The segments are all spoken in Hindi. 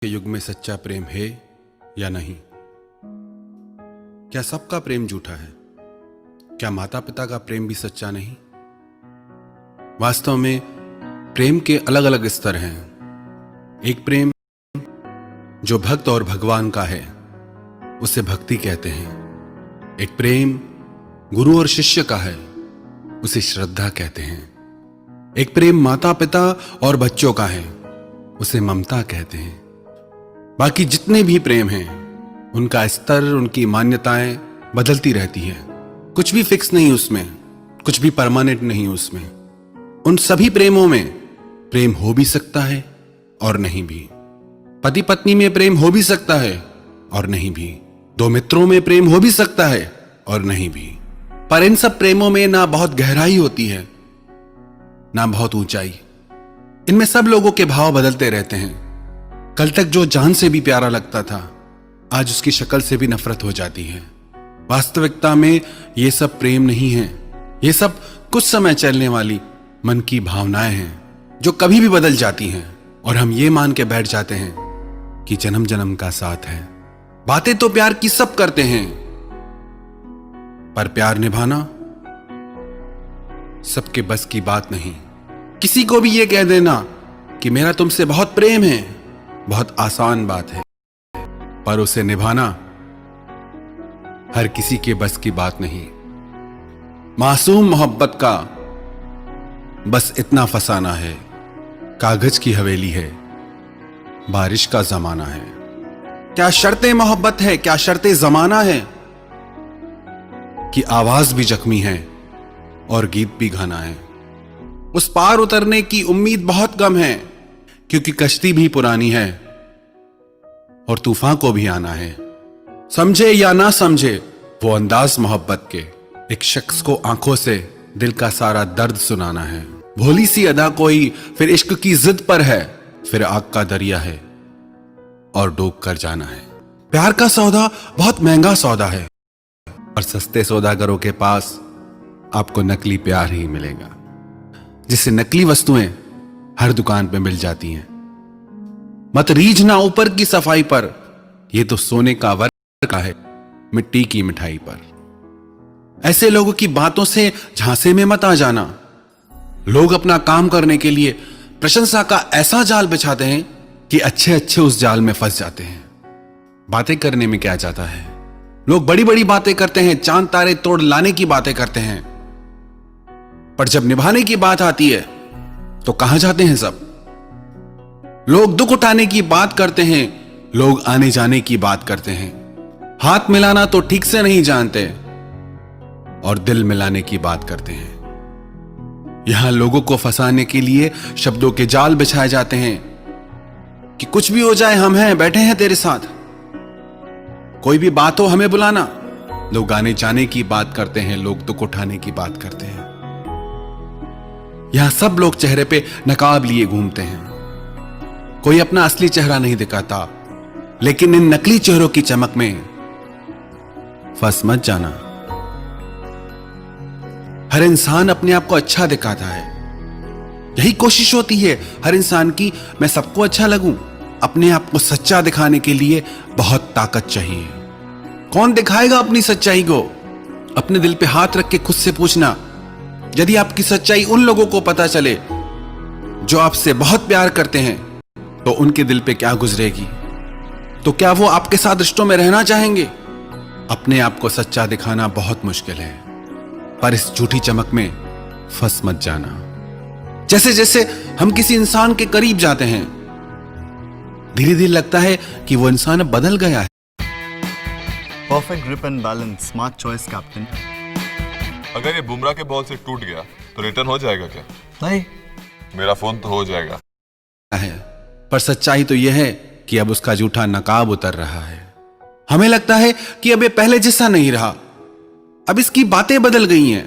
के युग में सच्चा प्रेम है या नहीं? क्या सबका प्रेम झूठा है? क्या माता पिता का प्रेम भी सच्चा नहीं? वास्तव में प्रेम के अलग अलग स्तर हैं। एक प्रेम जो भक्त और भगवान का है उसे भक्ति कहते हैं। एक प्रेम गुरु और शिष्य का है उसे श्रद्धा कहते हैं। एक प्रेम माता पिता और बच्चों का है उसे ममता कहते हैं। बाकी जितने भी प्रेम हैं उनका स्तर, उनकी मान्यताएं बदलती रहती हैं। कुछ भी फिक्स नहीं उसमें, कुछ भी परमानेंट नहीं उसमें। उन सभी प्रेमों में प्रेम हो भी सकता है और नहीं भी। पति पत्नी में प्रेम हो भी सकता है और नहीं भी। दो मित्रों में प्रेम हो भी सकता है और नहीं भी। पर इन सब प्रेमों में ना बहुत गहराई होती है ना बहुत ऊंचाई। इनमें सब लोगों के भाव बदलते रहते हैं। कल तक जो जान से भी प्यारा लगता था आज उसकी शक्ल से भी नफरत हो जाती है। वास्तविकता में ये सब प्रेम नहीं है। ये सब कुछ समय चलने वाली मन की भावनाएं हैं जो कभी भी बदल जाती हैं और हम ये मान के बैठ जाते हैं कि जन्म जन्म का साथ है। बातें तो प्यार की सब करते हैं पर प्यार निभाना सबके बस की बात नहीं। किसी को भी ये कह देना कि मेरा तुमसे बहुत प्रेम है बहुत आसान बात है, पर उसे निभाना हर किसी के बस की बात नहीं। मासूम मोहब्बत का बस इतना फसाना है, कागज की हवेली है, बारिश का जमाना है। क्या शर्तें मोहब्बत है, क्या शर्तें जमाना है कि आवाज भी जख्मी है और गीत भी गाना है। उस पार उतरने की उम्मीद बहुत कम है क्योंकि कश्ती भी पुरानी है और तूफान को भी आना है। समझे या ना समझे वो अंदाज मोहब्बत के, एक शख्स को आंखों से दिल का सारा दर्द सुनाना है। भोली सी अदा कोई फिर इश्क की जिद पर है, फिर आग का दरिया है और डूब कर जाना है। प्यार का सौदा बहुत महंगा सौदा है और सस्ते सौदागरों के पास आपको नकली प्यार ही मिलेगा, जिससे नकली वस्तुएं हर दुकान पे मिल जाती हैं। मत रीझना ऊपर की सफाई पर, यह तो सोने का वर्क का है मिट्टी की मिठाई पर। ऐसे लोगों की बातों से झांसे में मत आ जाना। लोग अपना काम करने के लिए प्रशंसा का ऐसा जाल बिछाते हैं कि अच्छे अच्छे उस जाल में फंस जाते हैं। बातें करने में क्या जाता है, लोग बड़ी बड़ी बातें करते हैं, चांद तारे तोड़ लाने की बातें करते हैं, पर जब निभाने की बात आती है तो कहां जाते हैं सब। लोग दुख उठाने की बात करते हैं, लोग आने जाने की बात करते हैं, हाथ मिलाना तो ठीक से नहीं जानते और दिल मिलाने की बात करते हैं। यहां लोगों को फंसाने के लिए शब्दों के जाल बिछाए जाते हैं कि कुछ भी हो जाए हम हैं, बैठे हैं तेरे साथ, कोई भी बात हो हमें बुलाना। लोग आने जाने की बात करते हैं, लोग दुख उठाने की बात करते हैं। यहां सब लोग चेहरे पे नकाब लिए घूमते हैं। कोई अपना असली चेहरा नहीं दिखाता, लेकिन इन नकली चेहरों की चमक में फंस मत जाना। हर इंसान अपने आप को अच्छा दिखाता है, यही कोशिश होती है हर इंसान की, मैं सबको अच्छा लगूं। अपने आप को सच्चा दिखाने के लिए बहुत ताकत चाहिए। कौन दिखाएगा अपनी सच्चाई को? अपने दिल पे हाथ रख के खुद से पूछना, यदि आपकी सच्चाई उन लोगों को पता चले जो आपसे बहुत प्यार करते हैं तो उनके दिल पे क्या गुजरेगी? तो क्या वो आपके साथ रिश्तों में रहना चाहेंगे? अपने आप को सच्चा दिखाना बहुत मुश्किल है, पर इस झूठी चमक में फंस मत जाना। जैसे जैसे हम किसी इंसान के करीब जाते हैं धीरे धीरे लगता है कि वो इंसान अब बदल गया है। Perfect grip and balance, smart choice captain. अगर ये बुमराह के बॉल से टूट गया तो रिटर्न हो जाएगा क्या? नहीं, मेरा फोन तो हो जाएगा है, पर सच्चाई तो यह है कि अब उसका झूठा नकाब उतर रहा है। हमें लगता है कि अब ये पहले जैसा नहीं रहा, अब इसकी बातें बदल गई हैं,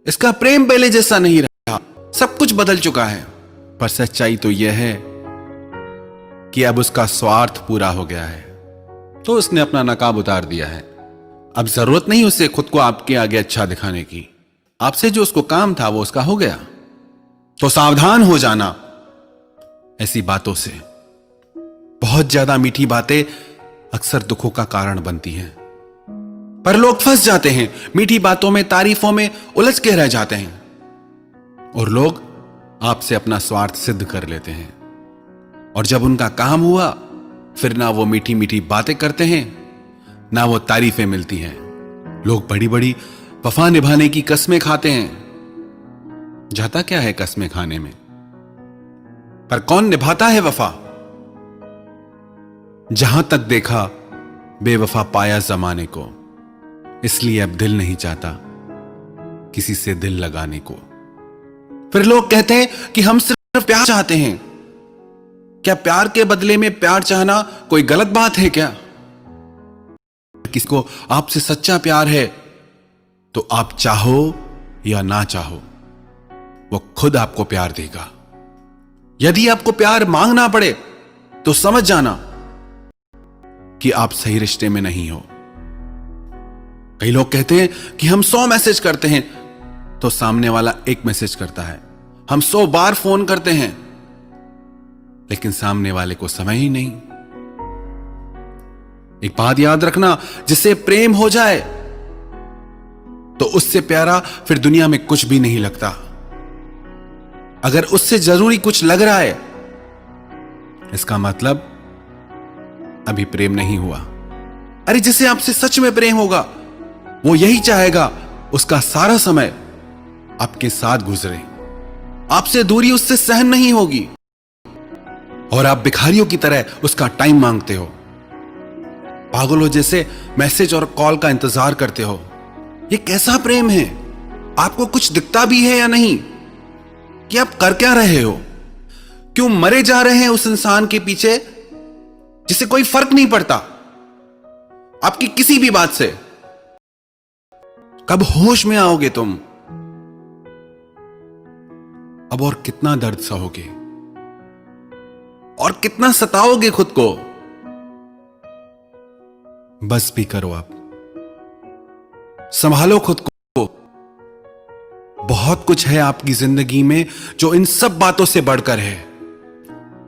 इसका प्रेम पहले जैसा नहीं रहा, सब कुछ बदल चुका है। पर सच्चाई तो यह है कि अब उसका स्वार्थ पूरा हो गया है, तो उसने अपना नकाब उतार दिया है। अब जरूरत नहीं उसे खुद को आपके आगे अच्छा दिखाने की। आपसे जो उसको काम था वो उसका हो गया, तो सावधान हो जाना ऐसी बातों से। बहुत ज्यादा मीठी बातें अक्सर दुखों का कारण बनती हैं, पर लोग फंस जाते हैं मीठी बातों में, तारीफों में उलझ के रह जाते हैं और लोग आपसे अपना स्वार्थ सिद्ध कर लेते हैं। और जब उनका काम हुआ, फिर ना वो मीठी मीठी बातें करते हैं, ना वो तारीफें मिलती हैं। लोग बड़ी बड़ी वफा निभाने की कस्में खाते हैं। जाता क्या है कस्में खाने में, पर कौन निभाता है वफा? जहां तक देखा बेवफा पाया जमाने को, इसलिए अब दिल नहीं चाहता किसी से दिल लगाने को। फिर लोग कहते हैं कि हम सिर्फ प्यार चाहते हैं। क्या प्यार के बदले में प्यार चाहना कोई गलत बात है क्या? किसको आपसे सच्चा प्यार है तो आप चाहो या ना चाहो, वो खुद आपको प्यार देगा। यदि आपको प्यार मांगना पड़े तो समझ जाना कि आप सही रिश्ते में नहीं हो। कई लोग कहते हैं कि हम 100 मैसेज करते हैं तो सामने वाला एक मैसेज करता है। हम 100 बार फोन करते हैं लेकिन सामने वाले को समय ही नहीं। एक बात याद रखना, जिसे प्रेम हो जाए तो उससे प्यारा फिर दुनिया में कुछ भी नहीं लगता। अगर उससे जरूरी कुछ लग रहा है, इसका मतलब अभी प्रेम नहीं हुआ। अरे जिसे आपसे सच में प्रेम होगा, वो यही चाहेगा उसका सारा समय आपके साथ गुजरे। आपसे दूरी उससे सहन नहीं होगी और आप भिखारियों की तरह उसका टाइम मांगते हो, पागलों जैसे मैसेज और कॉल का इंतजार करते हो। ये कैसा प्रेम है? आपको कुछ दिखता भी है या नहीं कि आप कर क्या रहे हो? क्यों मरे जा रहे हैं उस इंसान के पीछे जिसे कोई फर्क नहीं पड़ता आपकी किसी भी बात से? कब होश में आओगे तुम? अब और कितना दर्द सहोगे और कितना सताओगे खुद को? बस भी करो, आप संभालो खुद को। बहुत कुछ है आपकी जिंदगी में जो इन सब बातों से बढ़कर है।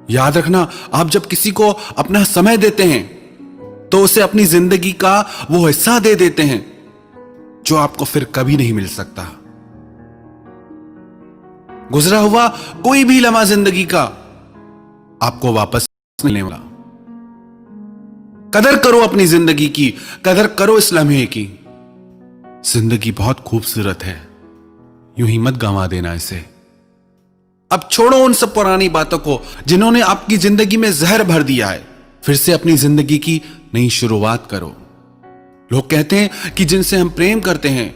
याद रखना, आप जब किसी को अपना समय देते हैं तो उसे अपनी जिंदगी का वो हिस्सा दे देते हैं जो आपको फिर कभी नहीं मिल सकता। गुजरा हुआ कोई भी लम्हा जिंदगी का आपको वापस नहीं मिलेगा। कदर करो अपनी जिंदगी की, कदर करो इस लम्हे की। जिंदगी बहुत खूबसूरत है, यूं ही मत गंवा देना इसे। अब छोड़ो उन सब पुरानी बातों को जिन्होंने आपकी जिंदगी में जहर भर दिया है। फिर से अपनी जिंदगी की नई शुरुआत करो। लोग कहते हैं कि जिनसे हम प्रेम करते हैं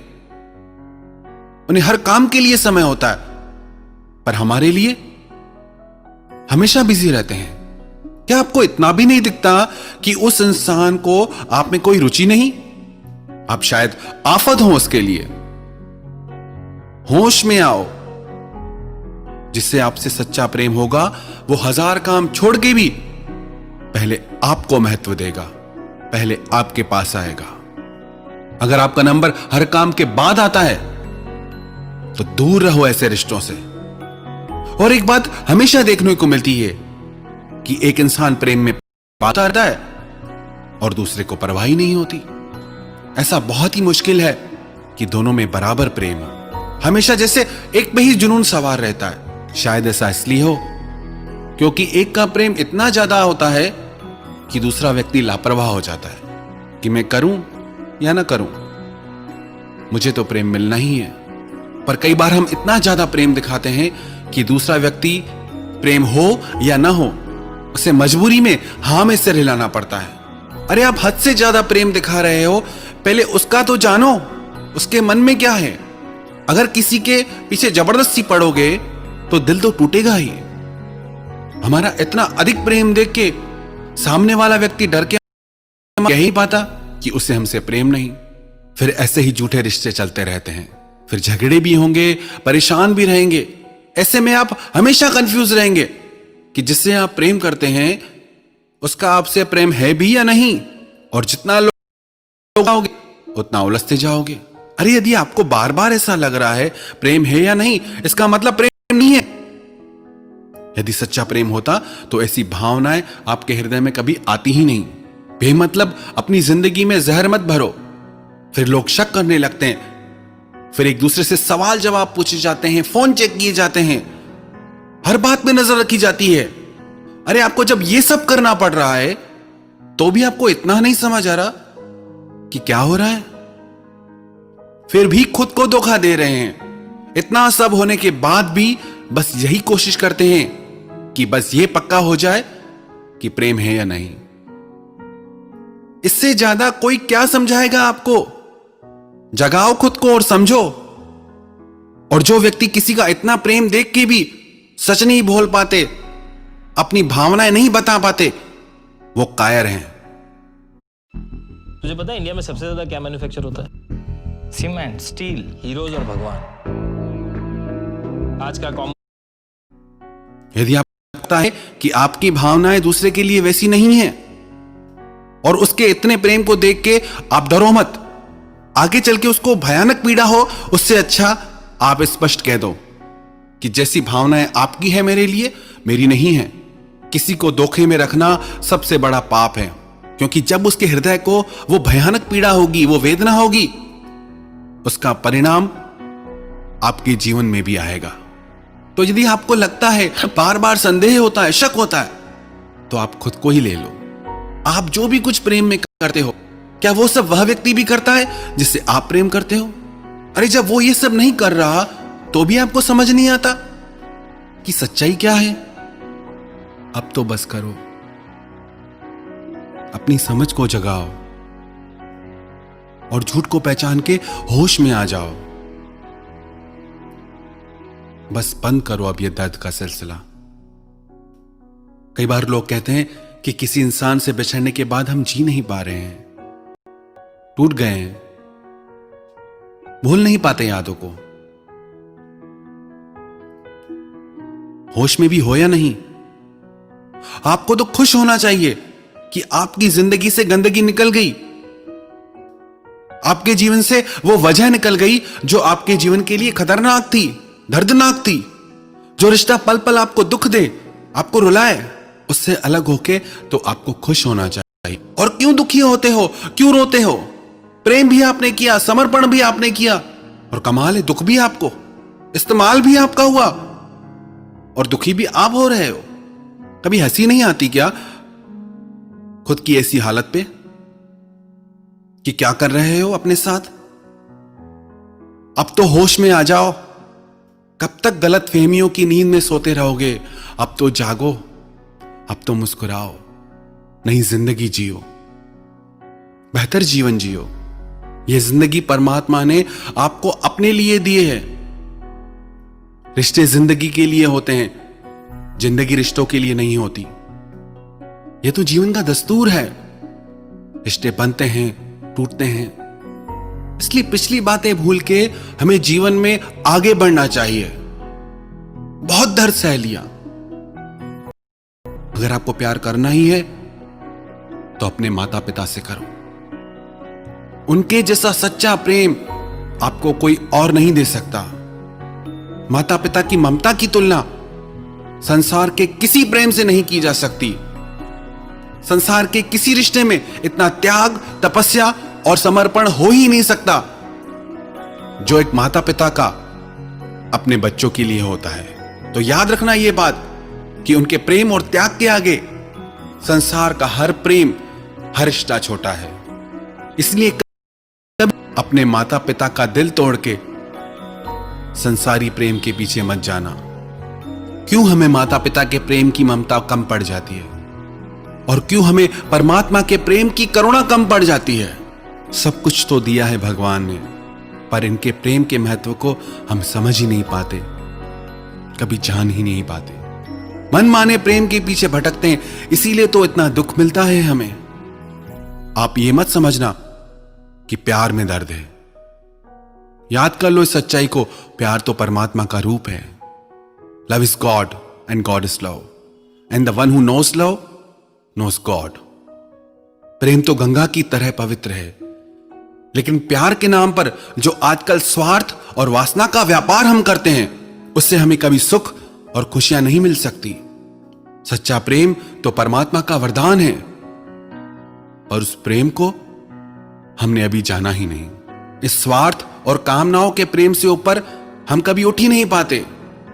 उन्हें हर काम के लिए समय होता है, पर हमारे लिए हमेशा बिजी रहते हैं। क्या आपको इतना भी नहीं दिखता कि उस इंसान को आप में कोई रुचि नहीं? आप शायद आफत हो उसके लिए। होश में आओ। जिससे आपसे सच्चा प्रेम होगा वो 1000 काम छोड़ के भी पहले आपको महत्व देगा, पहले आपके पास आएगा। अगर आपका नंबर हर काम के बाद आता है तो दूर रहो ऐसे रिश्तों से। और एक बात हमेशा देखने को मिलती है कि एक इंसान प्रेम में पाता रहता है और दूसरे को परवाह ही नहीं होती। ऐसा बहुत ही मुश्किल है कि दोनों में बराबर प्रेम हो। हमेशा जैसे एक पे ही जुनून सवार रहता है। शायद ऐसा इसलिए हो क्योंकि एक का प्रेम इतना ज्यादा होता है कि दूसरा व्यक्ति लापरवाह हो जाता है कि मैं करूं या ना करूं, मुझे तो प्रेम मिलना ही है। पर कई बार हम इतना ज्यादा प्रेम दिखाते हैं कि दूसरा व्यक्ति प्रेम हो या ना हो उसे मजबूरी में हां में सिर हिलाना पड़ता है। अरे आप हद से ज्यादा प्रेम दिखा रहे हो, पहले उसका तो जानो, उसके मन में क्या है। अगर किसी के पीछे जबरदस्ती पड़ोगे तो दिल तो टूटेगा ही। हमारा इतना अधिक प्रेम देख के सामने वाला व्यक्ति डर के कह ही पाता कि उसे हमसे प्रेम नहीं। फिर ऐसे ही झूठे रिश्ते चलते रहते हैं। फिर झगड़े भी होंगे, परेशान भी रहेंगे। ऐसे में आप हमेशा कंफ्यूज रहेंगे कि जिससे आप प्रेम करते हैं उसका आपसे प्रेम है भी या नहीं। और जितना लोग आओगे उतना उलझते जाओगे। अरे यदि आपको बार बार ऐसा लग रहा है प्रेम है या नहीं, इसका मतलब प्रेम नहीं है। यदि सच्चा प्रेम होता तो ऐसी भावनाएं आपके हृदय में कभी आती ही नहीं। बेमतलब अपनी जिंदगी में जहर मत भरो, फिर लोग शक करने लगते हैं, फिर एक दूसरे से सवाल जवाब पूछे जाते हैं, फोन चेक किए जाते हैं, हर बात में नजर रखी जाती है। अरे आपको जब ये सब करना पड़ रहा है तो भी आपको इतना नहीं समझ आ रहा कि क्या हो रहा है? फिर भी खुद को धोखा दे रहे हैं। इतना सब होने के बाद भी बस यही कोशिश करते हैं कि बस ये पक्का हो जाए कि प्रेम है या नहीं। इससे ज्यादा कोई क्या समझाएगा आपको? जगाओ खुद को और समझो। और जो व्यक्ति किसी का इतना प्रेम देख के भी सच नहीं बोल पाते, अपनी भावनाएं नहीं बता पाते, वो कायर हैं। तुझे पता है इंडिया में सबसे ज्यादा क्या मैन्युफैक्चर होता है? Cement, steel. हीरोज और भगवान। आज का कॉमन यदि आपको लगता है कि आपकी भावनाएं दूसरे के लिए वैसी नहीं है और उसके इतने प्रेम को देख के आप डरो मत, आगे चल के उसको भयानक पीड़ा हो, उससे अच्छा आप स्पष्ट कह दो कि जैसी भावनाएं आपकी है मेरे लिए, मेरी नहीं है। किसी को धोखे में रखना सबसे बड़ा पाप है, क्योंकि जब उसके हृदय को वो भयानक पीड़ा होगी, वो वेदना होगी, उसका परिणाम आपके जीवन में भी आएगा। तो यदि आपको लगता है, बार बार संदेह होता है, शक होता है, तो आप खुद को ही ले लो। आप जो भी कुछ प्रेम में करते हो, क्या वो सब वह व्यक्ति भी करता है जिससे आप प्रेम करते हो? अरे जब वो ये सब नहीं कर रहा तो भी आपको समझ नहीं आता कि सच्चाई क्या है? अब तो बस करो, अपनी समझ को जगाओ और झूठ को पहचान के होश में आ जाओ। बस बंद करो अब ये दर्द का सिलसिला। कई बार लोग कहते हैं कि किसी इंसान से बिछड़ने के बाद हम जी नहीं पा रहे हैं, टूट गए हैं, भूल नहीं पाते यादों को। होश में भी हो या नहीं? आपको तो खुश होना चाहिए कि आपकी जिंदगी से गंदगी निकल गई, आपके जीवन से वो वजह निकल गई जो आपके जीवन के लिए खतरनाक थी, दर्दनाक थी। जो रिश्ता पल पल आपको दुख दे, आपको रुलाए, उससे अलग होके तो आपको खुश होना चाहिए। और क्यों दुखी होते हो, क्यों रोते हो? प्रेम भी आपने किया, समर्पण भी आपने किया, और कमाल है दुख भी आपको, इस्तेमाल भी आपका हुआ, और दुखी भी आप हो रहे हो। कभी हंसी नहीं आती क्या खुद की ऐसी हालत पे कि क्या कर रहे हो अपने साथ? अब तो होश में आ जाओ। कब तक गलत फहमियों की नींद में सोते रहोगे? अब तो जागो, अब तो मुस्कुराओ, नई जिंदगी जियो, बेहतर जीवन जियो। यह जिंदगी परमात्मा ने आपको अपने लिए दिए है। रिश्ते जिंदगी के लिए होते हैं, जिंदगी रिश्तों के लिए नहीं होती। यह तो जीवन का दस्तूर है। रिश्ते बनते हैं, टूटते हैं, इसलिए पिछली बातें भूल के हमें जीवन में आगे बढ़ना चाहिए। बहुत दर्द सह लिया। अगर आपको प्यार करना ही है तो अपने माता पिता से करो। उनके जैसा सच्चा प्रेम आपको कोई और नहीं दे सकता। माता पिता की ममता की तुलना संसार के किसी प्रेम से नहीं की जा सकती। संसार के किसी रिश्ते में इतना त्याग, तपस्या और समर्पण हो ही नहीं सकता जो एक माता पिता का अपने बच्चों के लिए होता है। तो याद रखना यह बात कि उनके प्रेम और त्याग के आगे संसार का हर प्रेम, हर रिश्ता छोटा है। इसलिए कभी अपने माता पिता का दिल तोड़ के संसारी प्रेम के पीछे मत जाना। क्यों हमें माता पिता के प्रेम की ममता कम पड़ जाती है, और क्यों हमें परमात्मा के प्रेम की करुणा कम पड़ जाती है? सब कुछ तो दिया है भगवान ने, पर इनके प्रेम के महत्व को हम समझ ही नहीं पाते, कभी जान ही नहीं पाते। मन माने प्रेम के पीछे भटकते हैं, इसीलिए तो इतना दुख मिलता है हमें। आप ये मत समझना कि प्यार में दर्द है। याद कर लो इस सच्चाई को, प्यार तो परमात्मा का रूप है। Love is god and god is love, and the one who knows love knows god. प्रेम तो गंगा की तरह पवित्र है, लेकिन प्यार के नाम पर जो आजकल स्वार्थ और वासना का व्यापार हम करते हैं, उससे हमें कभी सुख और खुशियां नहीं मिल सकती। सच्चा प्रेम तो परमात्मा का वरदान है, और उस प्रेम को हमने अभी जाना ही नहीं। इस स्वार्थ और कामनाओं के प्रेम से ऊपर हम कभी उठ ही नहीं पाते।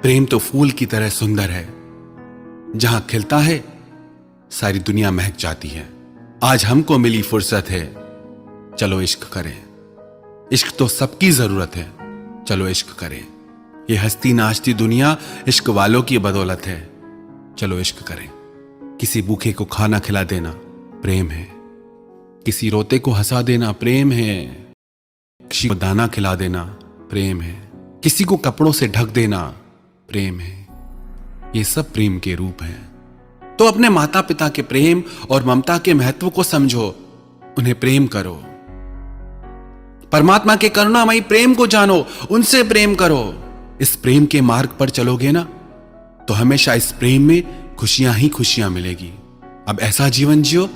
प्रेम तो फूल की तरह सुंदर है, जहां खिलता है सारी दुनिया महक जाती है। आज हमको मिली फुर्सत है, चलो इश्क करें। इश्क तो सबकी जरूरत है, चलो इश्क करें। ये हंसती नाचती दुनिया इश्क वालों की बदौलत है, चलो इश्क करें। किसी भूखे को खाना खिला देना प्रेम है, किसी रोते को हंसा देना प्रेम है, किसी को दाना खिला देना प्रेम है, किसी को कपड़ों से ढक देना प्रेम है। ये सब प्रेम के रूप हैं। तो अपने माता पिता के प्रेम और ममता के महत्व को समझो, उन्हें प्रेम करो। परमात्मा के करुणामयी प्रेम को जानो, उनसे प्रेम करो। इस प्रेम के मार्ग पर चलोगे ना, तो हमेशा इस प्रेम में खुशियां ही खुशियां मिलेगी। अब ऐसा जीवन जियो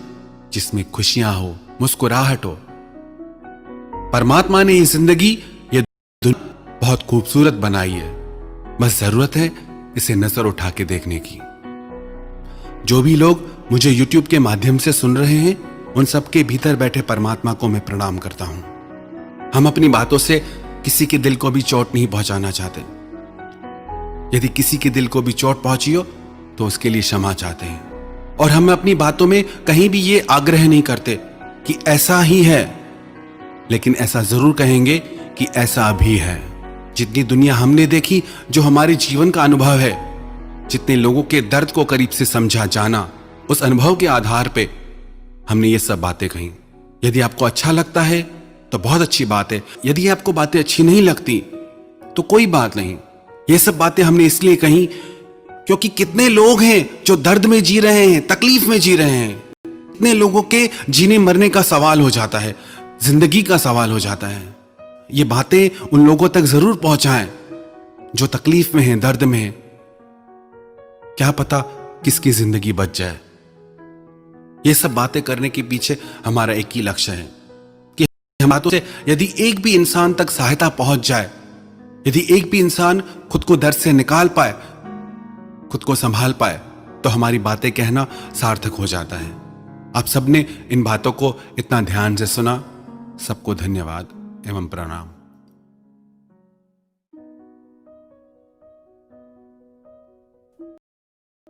जिसमें खुशियां हो, मुस्कुराहट हो। परमात्मा ने ये जिंदगी, ये दुनिया बहुत खूबसूरत बनाई है, बस जरूरत है इसे नजर उठा के देखने की। जो भी लोग मुझे YouTube के माध्यम से सुन रहे हैं, उन सबके भीतर बैठे परमात्मा को मैं प्रणाम करता हूं। हम अपनी बातों से किसी के दिल को भी चोट नहीं पहुंचाना चाहते। यदि किसी के दिल को भी चोट पहुंची हो तो उसके लिए क्षमा चाहते हैं, और हम अपनी बातों में कहीं भी ये आग्रह नहीं करते कि ऐसा ही है, लेकिन ऐसा जरूर कहेंगे कि ऐसा भी है। जितनी दुनिया हमने देखी, जो हमारे जीवन का अनुभव है, जितने लोगों के दर्द को करीब से समझा जाना, उस अनुभव के आधार पे हमने ये सब बातें कही। यदि आपको अच्छा लगता है तो बहुत अच्छी बात है, यदि आपको बातें अच्छी नहीं लगती तो कोई बात नहीं। ये सब बातें हमने इसलिए कही क्योंकि कितने लोग हैं जो दर्द में जी रहे हैं, तकलीफ में जी रहे हैं। कितने लोगों के जीने मरने का सवाल हो जाता है, जिंदगी का सवाल हो जाता है। ये बातें उन लोगों तक जरूर पहुंचाएं जो तकलीफ में हैं, दर्द में हैं। क्या पता किसकी जिंदगी बच जाए। ये सब बातें करने के पीछे हमारा एक ही लक्ष्य है कि हम बातों से यदि एक भी इंसान तक सहायता पहुंच जाए, यदि एक भी इंसान खुद को दर्द से निकाल पाए, खुद को संभाल पाए, तो हमारी बातें कहना सार्थक हो जाता है। आप सबने इन बातों को इतना ध्यान से सुना, सबको धन्यवाद एवं प्रणाम।